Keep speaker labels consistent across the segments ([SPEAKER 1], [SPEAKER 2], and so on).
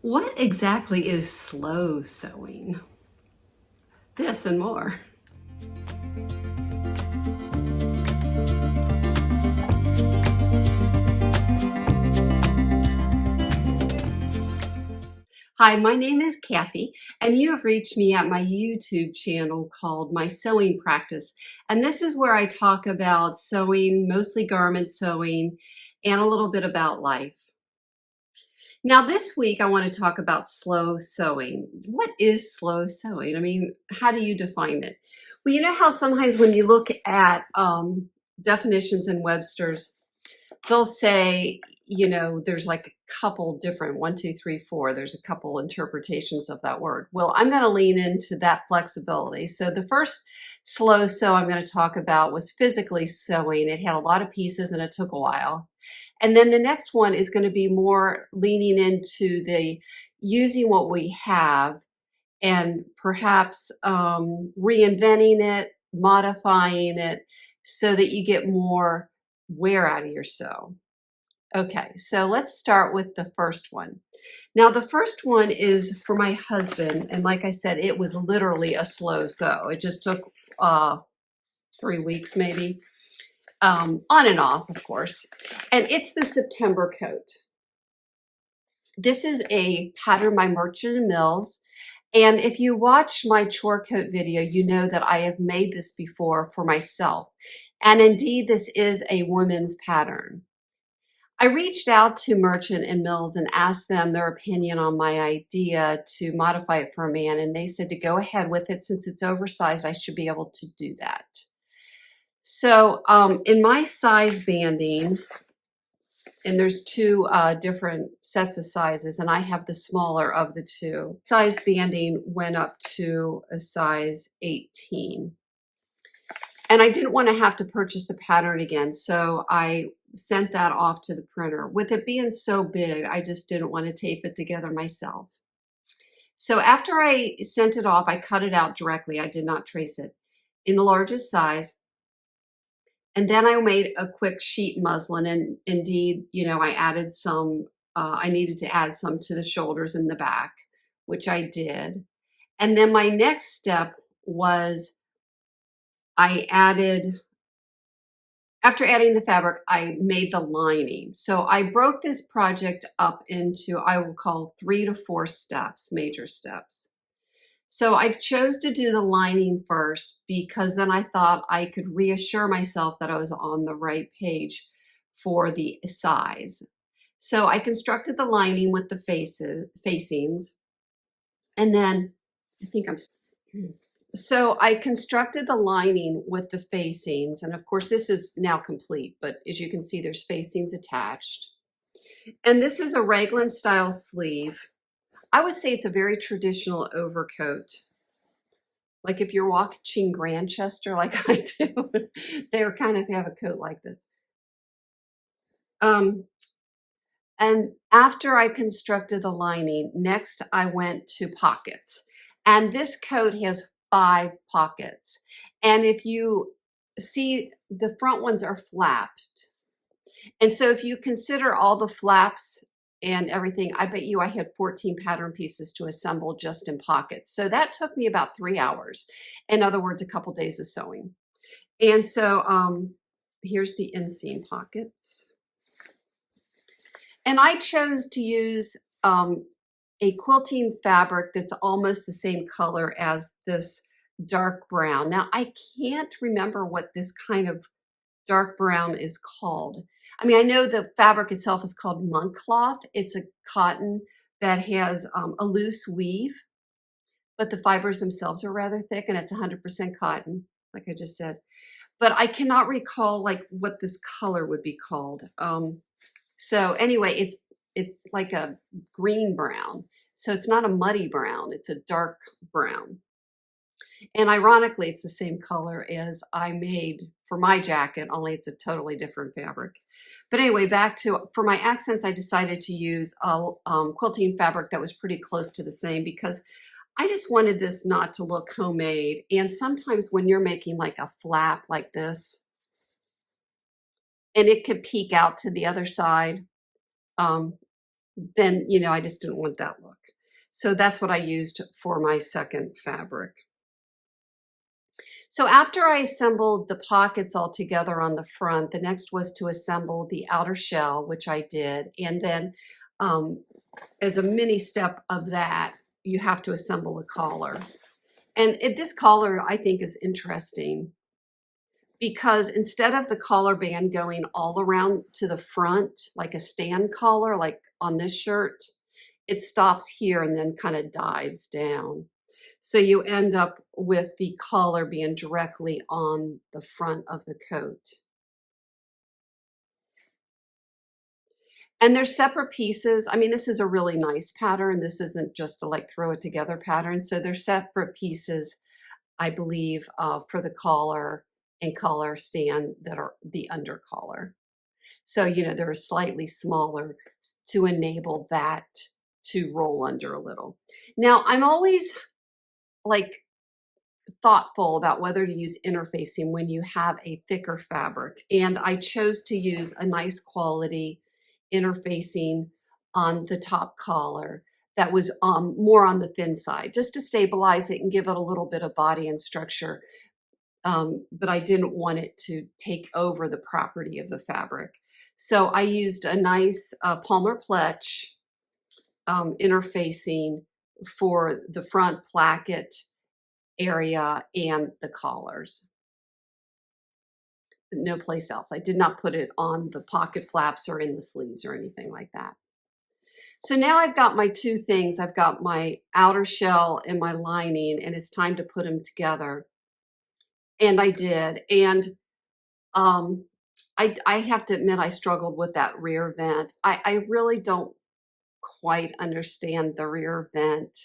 [SPEAKER 1] What exactly is slow sewing? This and more. Hi, my name is Kathy, and you have reached me at my YouTube channel called My Sewing Practice. And this is where I talk about sewing, mostly garment sewing, and a little bit about life. Now, this week I want to talk about slow sewing. What is slow sewing? I mean, how do you define it? Well, you know how sometimes when you look at definitions in Webster's, they'll say, there's like a couple different, one, two, three, four, there's a couple interpretations of that word. Well, I'm going to lean into that flexibility. So the first slow sew I'm going to talk about was physically sewing. It had a lot of pieces and it took a while. And then the next one is going to be more leaning into the using what we have and perhaps reinventing it, modifying it so that you get more wear out of your sew. Okay, so let's start with the first one. Now, the first one is for my husband, and like I said, it was literally a slow sew. It just took 3 weeks maybe, on and off, of course. And it's the September coat. This is a pattern by Merchant & Mills. And if you watch my chore coat video, you know that I have made this before for myself. And indeed, this is a women's pattern. I reached out to Merchant & Mills and asked them their opinion on my idea to modify it for a man, and they said to go ahead with it. Since it's oversized, I should be able to do that. So in my size banding, and there's two different sets of sizes, and I have the smaller of the two. Size banding went up to a size 18. And I didn't want to have to purchase the pattern again, so I sent that off to the printer. With it being so big, I just didn't want to tape it together myself. So after I sent it off, I cut it out directly. I did not trace it in the largest size. And then I made a quick sheet muslin, and indeed, I added some, I needed to add some to the shoulders and the back, which I did. And then my next step was after adding the fabric, I made the lining. So I broke this project up into, I will call 3 to 4 steps, major steps. So I chose to do the lining first because then I thought I could reassure myself that I was on the right page for the size. So I constructed the lining with the facings, and then so I constructed the lining with the facings, and of course this is now complete, but as you can see, there's facings attached. And this is a raglan style sleeve. I would say it's a very traditional overcoat. Like if you're watching Grantchester like I do, they kind of have a coat like this. And after I constructed the lining, next I went to pockets. And this coat has 5 pockets. And if you see, the front ones are flapped. And so if you consider all the flaps and everything, I bet you I had 14 pattern pieces to assemble just in pockets. So that took me about 3 hours. In other words, a couple days of sewing. And so here's the inseam pockets. And I chose to use a quilting fabric that's almost the same color as this dark brown. Now, I can't remember what this kind of dark brown is called. I mean, I know the fabric itself is called monk cloth. It's a cotton that has a loose weave, but the fibers themselves are rather thick, and it's 100% cotton, like I just said. But I cannot recall like what this color would be called. So anyway, it's like a green brown. So it's not a muddy brown, it's a dark brown. And ironically, it's the same color as I made for my jacket, only it's a totally different fabric. But anyway, for my accents, I decided to use a quilting fabric that was pretty close to the same because I just wanted this not to look homemade. And sometimes when you're making like a flap like this, and it could peek out to the other side, then, I just didn't want that look. So that's what I used for my second fabric. So after I assembled the pockets all together on the front, the next was to assemble the outer shell, which I did. And then um, as a mini step of that, you have to assemble a collar. And this collar, I think, is interesting because instead of the collar band going all around to the front, like a stand collar, like on this shirt, it stops here and then kind of dives down. So you end up with the collar being directly on the front of the coat. And they're separate pieces. I mean, this is a really nice pattern. This isn't just a like throw it together pattern. So they're separate pieces, I believe, for the collar and collar stand that are the under collar. So, you know, they're slightly smaller to enable that to roll under a little. Now, I'm always like thoughtful about whether to use interfacing when you have a thicker fabric. And I chose to use a nice quality interfacing on the top collar that was more on the thin side, just to stabilize it and give it a little bit of body and structure. But I didn't want it to take over the property of the fabric. So I used a nice Palmer Pletch interfacing for the front placket area and the collars. No place else. I did not put it on the pocket flaps or in the sleeves or anything like that. So now I've got my two things. I've got my outer shell and my lining, and it's time to put them together. And I did. And I have to admit I struggled with that rear vent. I really don't quite understand the rear vent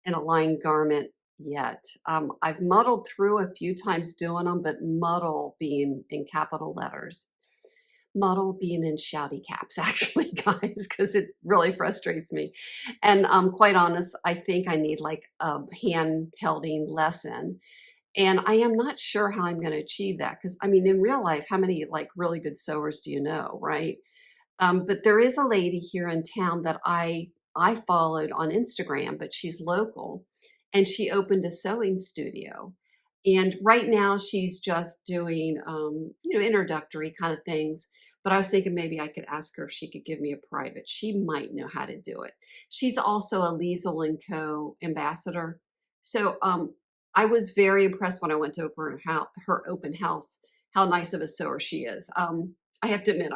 [SPEAKER 1] in a lined garment yet. I've muddled through a few times doing them, but muddle being in capital letters. Muddle being in shouty caps, actually, guys, because it really frustrates me. And quite honest, I think I need like a hand-helding lesson. And I am not sure how I'm going to achieve that because, I mean, in real life, how many like really good sewers do you know, right? But there is a lady here in town that I followed on Instagram, but she's local, and she opened a sewing studio. And right now she's just doing, you know, introductory kind of things. But I was thinking maybe I could ask her if she could give me a private. She might know how to do it. She's also a Liesel and Co. ambassador. So I was very impressed when I went to her open house, how nice of a sewer she is. I have to admit,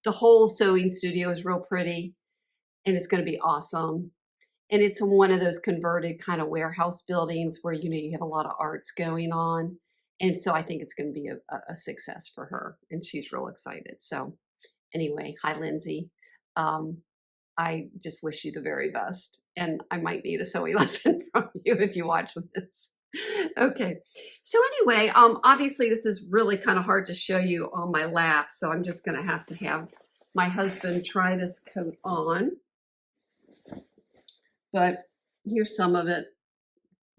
[SPEAKER 1] the whole sewing studio is real pretty and it's going to be awesome. And it's in one of those converted kind of warehouse buildings where, you know, you have a lot of arts going on. And so I think it's going to be a success for her and she's real excited. So anyway, hi, Lindsay. I just wish you the very best. And I might need a sewing lesson from you if you watch this. Okay. So anyway, obviously this is really kind of hard to show you on my lap. So I'm just going to have my husband try this coat on. But here's some of it,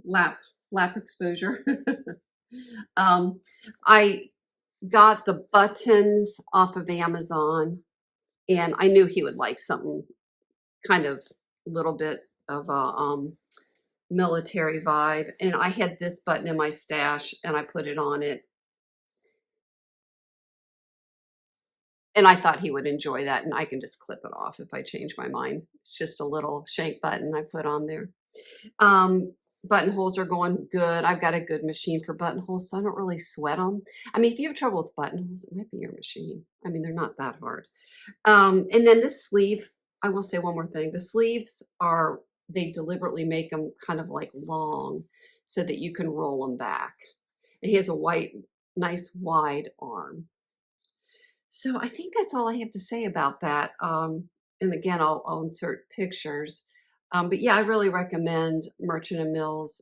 [SPEAKER 1] lap exposure. I got the buttons off of Amazon and I knew he would like something kind of a little bit of a military vibe. And I had this button in my stash and I put it on it. And I thought he would enjoy that and I can just clip it off if I change my mind. It's just a little shank button I put on there. Buttonholes are going good. I've got a good machine for buttonholes, so I don't really sweat them. I mean, if you have trouble with buttonholes, it might be your machine. I mean, they're not that hard. And then this sleeve, I will say one more thing. The sleeves they deliberately make them kind of like long so that you can roll them back. And he has a nice wide arm. So I think that's all I have to say about that. And again, I'll insert pictures. But yeah, I really recommend Merchant & Mills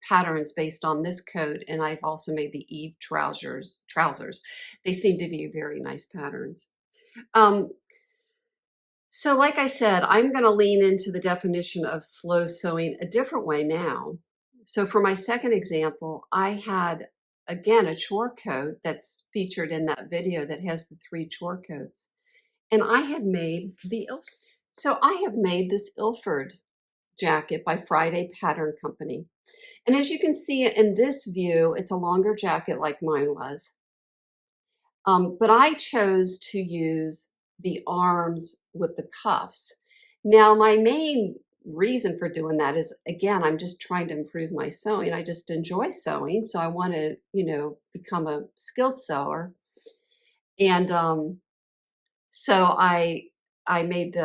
[SPEAKER 1] patterns based on this coat. And I've also made the Eve trousers. They seem to be very nice patterns. So like I said, I'm going to lean into the definition of slow sewing a different way now. So for my second example, I had, again, a chore coat that's featured in that video that has the 3 chore coats. And I had made this Ilford jacket by Friday Pattern Company. And as you can see in this view, it's a longer jacket like mine was. But I chose to use the arms with the cuffs. Now, my main reason for doing that is, again, I'm just trying to improve my sewing. I just enjoy sewing, so I want to, become a skilled sewer. And so I made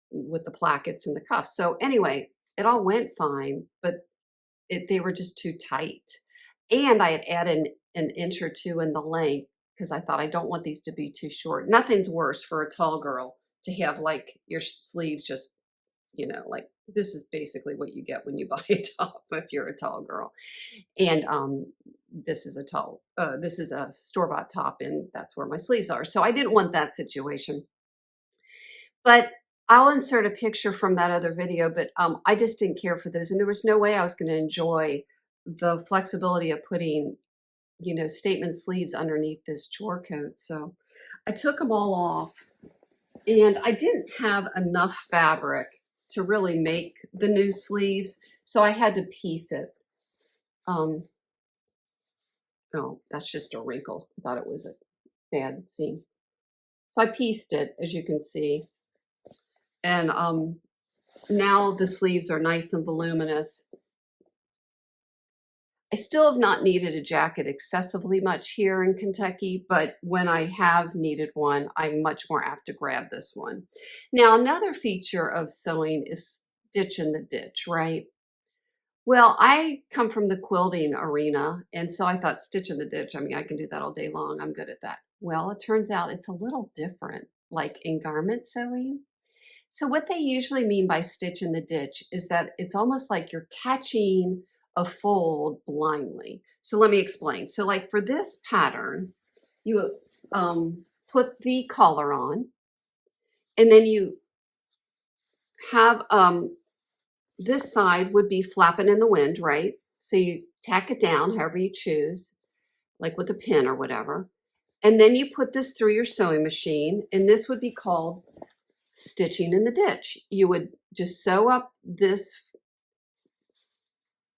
[SPEAKER 1] with the plackets and the cuffs. So anyway, it all went fine, but they were just too tight. And I had added an inch or two in the length because I thought I don't want these to be too short. Nothing's worse for a tall girl to have like your sleeves just, like this is basically what you get when you buy a top if you're a tall girl. And this is a store-bought top, and that's where my sleeves are. So I didn't want that situation. But I'll insert a picture from that other video, but I just didn't care for those. And there was no way I was going to enjoy the flexibility of putting, statement sleeves underneath this chore coat. So I took them all off, and I didn't have enough fabric to really make the new sleeves. So I had to piece it. Oh, that's just a wrinkle. I thought it was a bad seam. So I pieced it, as you can see. And now the sleeves are nice and voluminous. I still have not needed a jacket excessively much here in Kentucky, but when I have needed one, I'm much more apt to grab this one. Now, another feature of sewing is stitch in the ditch, right? Well, I come from the quilting arena, and so I thought stitch in the ditch, I mean, I can do that all day long. I'm good at that. Well, it turns out it's a little different, like in garment sewing. So what they usually mean by stitch in the ditch is that it's almost like you're catching a fold blindly. So let me explain. So like for this pattern, you put the collar on, and then you have this side would be flapping in the wind, right? So you tack it down however you choose, like with a pin or whatever. And then you put this through your sewing machine, and this would be called stitching in the ditch. You would just sew up this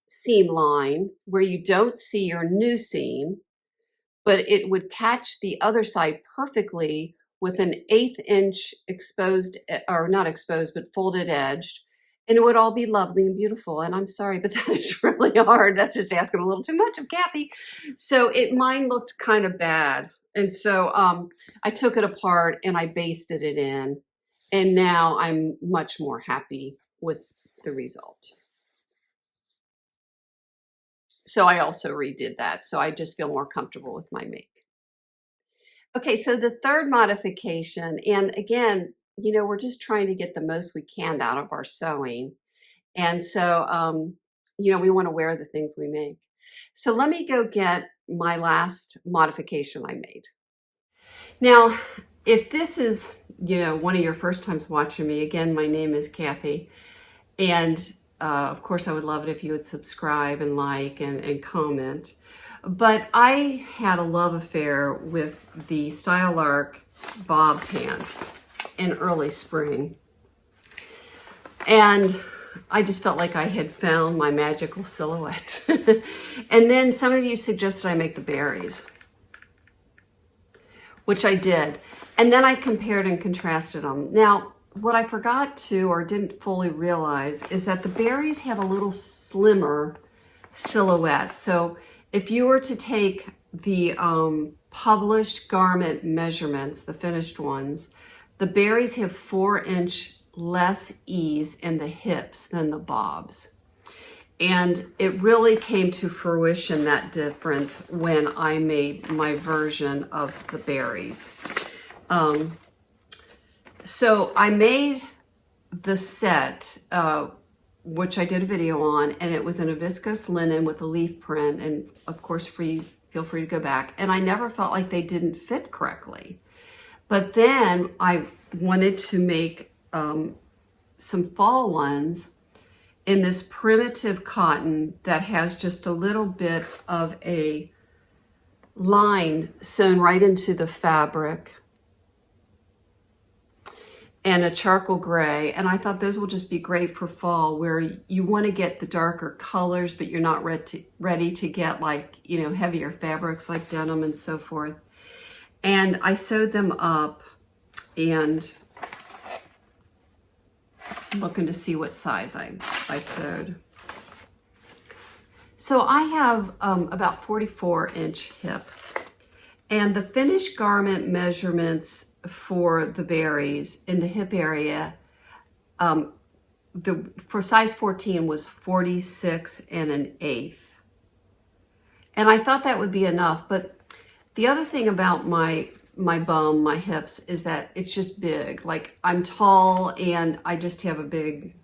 [SPEAKER 1] seam line where you don't see your new seam, but it would catch the other side perfectly with an 1/8 inch exposed, or not exposed, but folded edge. And it would all be lovely and beautiful. And I'm sorry, but that is really hard. That's just asking a little too much of Kathy. So mine looked kind of bad. And so I took it apart and I basted it in. And now I'm much more happy with the result. So I also redid that. So I just feel more comfortable with my make. Okay, so the third modification, and again, we're just trying to get the most we can out of our sewing. And so, we want to wear the things we make. So let me go get my last modification I made. Now, if this is, one of your first times watching me, again, my name is Kathy. And of course, I would love it if you would subscribe and like and comment. But I had a love affair with the Style Arc bob pants in early spring. And I just felt like I had found my magical silhouette. And then some of you suggested I make the berries, which I did. And then I compared and contrasted them. Now, what I forgot to or didn't fully realize is that the berries have a little slimmer silhouette. So if you were to take the published garment measurements, the finished ones, the berries have 4-inch less ease in the hips than the bobs. And it really came to fruition, that difference, when I made my version of the berries. So I made the set, which I did a video on, and it was in a viscose linen with a leaf print, and of course feel free to go back. And I never felt like they didn't fit correctly. But then I wanted to make some fall ones in this primitive cotton that has just a little bit of a line sewn right into the fabric. and a charcoal gray. And I thought those will just be great for fall, where you want to get the darker colors, but you're not ready to get like, you know, heavier fabrics like denim and so forth. And I sewed them up and looking to see what size I sewed. So I have about 44-inch hips, and the finished garment measurements for the berries in the hip area, for size 14 was 46 and an eighth. And I thought that would be enough, but the other thing about my bum, my hips, is that it's just big. Like, I'm tall and I just have a big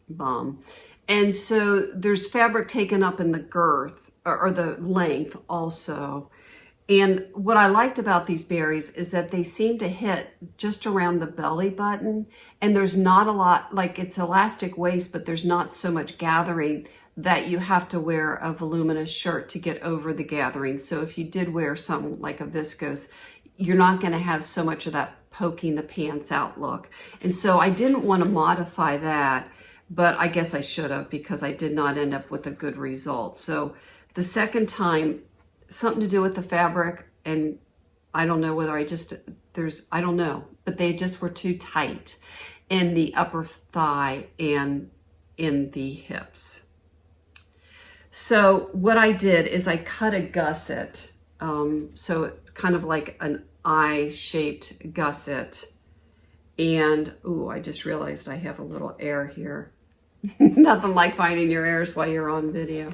[SPEAKER 1] bum. And so there's fabric taken up in the girth or the length also. And what I liked about these berries is that they seem to hit just around the belly button, and there's not a lot, like, it's elastic waist, but there's not so much gathering that you have to wear a voluminous shirt to get over the gathering. So if you did wear something like a viscose, you're not going to have so much of that poking the pants out look. And so I didn't want to modify that, but I guess I should have, because I did not end up with a good result. So the second time, something to do with the fabric, and I don't know whether I don't know, but they just were too tight in the upper thigh and in the hips. So what I did is I cut a gusset, so kind of like an eye-shaped gusset. And, ooh, I just realized I have a little air here. Nothing like finding your airs while you're on video.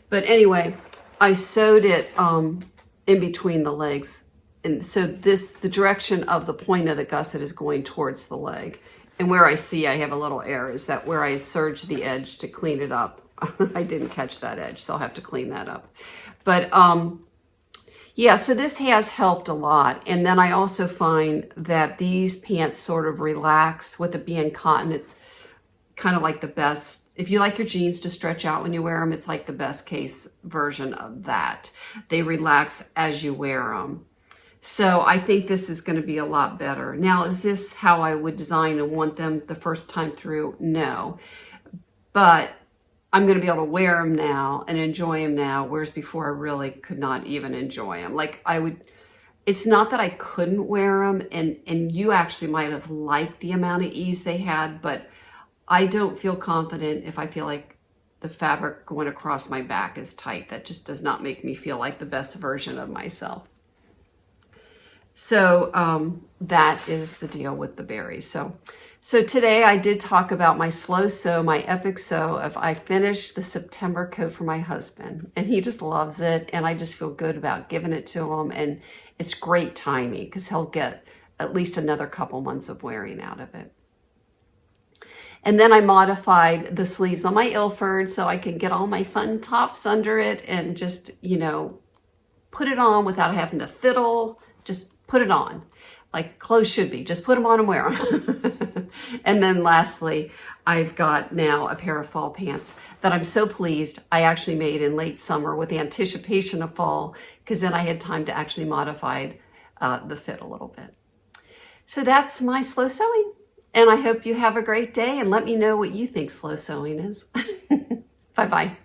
[SPEAKER 1] But anyway, I sewed it in between the legs. And so the direction of the point of the gusset is going towards the leg. And where I see I have a little air is that where I serged the edge to clean it up. I didn't catch that edge, so I'll have to clean that up. But yeah, so this has helped a lot. And then I also find that these pants sort of relax with it being cotton. It's kind of like the best. If you like your jeans to stretch out when you wear them, it's like the best case version of that. They relax as you wear them. So I think this is going to be a lot better. Now, is this how I would design and want them the first time through? No. But I'm going to be able to wear them now and enjoy them now, whereas before I really could not even enjoy them. Like, it's not that I couldn't wear them, and you actually might have liked the amount of ease they had, but I don't feel confident if I feel like the fabric going across my back is tight. That just does not make me feel like the best version of myself. So that is the deal with the berries. So today I did talk about my slow sew, my epic sew of I finished the September coat for my husband, and he just loves it, and I just feel good about giving it to him, and it's great timing because he'll get at least another couple months of wearing out of it. And then I modified the sleeves on my Ilford so I can get all my fun tops under it and just, you know, put it on without having to fiddle. Just put it on like clothes should be. Just put them on and wear them. And then lastly, I've got now a pair of fall pants that I'm so pleased I actually made in late summer with the anticipation of fall, because then I had time to actually modify the fit a little bit. So that's my slow sewing. And I hope you have a great day, and let me know what you think slow sewing is. Bye-bye.